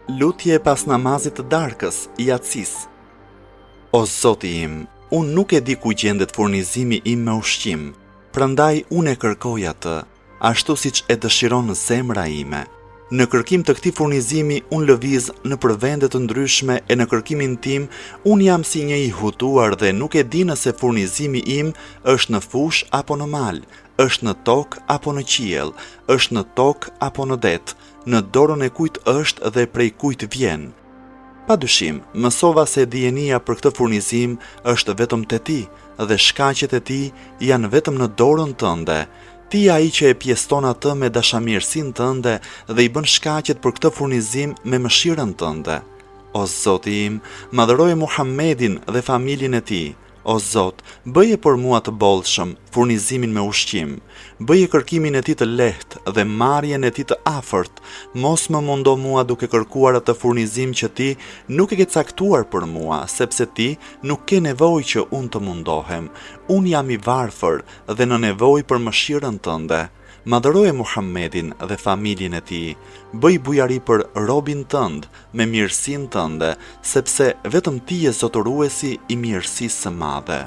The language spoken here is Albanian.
Lutje pas namazit të darkës, Yatsis. O Zoti im, unë nuk e di ku gjendet furnizimi im me ushqim, prandaj unë e kërkoj atë, ashtu siç e dëshiron zemra ime. Në kërkim të këtij furnizimi unë lëviz nëpër vende të ndryshme e në kërkimin tim unë jam si një i hutuar dhe nuk e di nëse furnizimi im është në fush apo në mal, është në tokë apo në qiell, është në tokë apo në det, në dorën e kujt është dhe prej kujt vjen. Padyshim, mësova se dijenia për këtë furnizim është vetëm te ti dhe shkaqet e tij janë vetëm në dorën tënde. Ti ai që e pjeston atë me dashamirësinë tënde dhe i bën shkaqet për këtë furnizim me mëshirën tënde. O Zoti im, madhëroje Muhammedin dhe familjen e tij. O Zot, bëje për mua të bollshëm furnizimin me ushqim, bëje kërkimin e tij të lehtë dhe marrjen e tij të afërt, mos më mundo mua duke kërkuar atë furnizim që ti nuk e ke caktuar për mua, sepse ti nuk ke nevojë që unë të mundohem. Unë jam i varfër dhe në nevojë për mëshirën tënde. Madhëroje Muhammedin dhe familjen e tij, bëj bujari për robin tënd me mirësinë tënde, sepse vetëm ti je zotëruesi i mirësisë së madhe.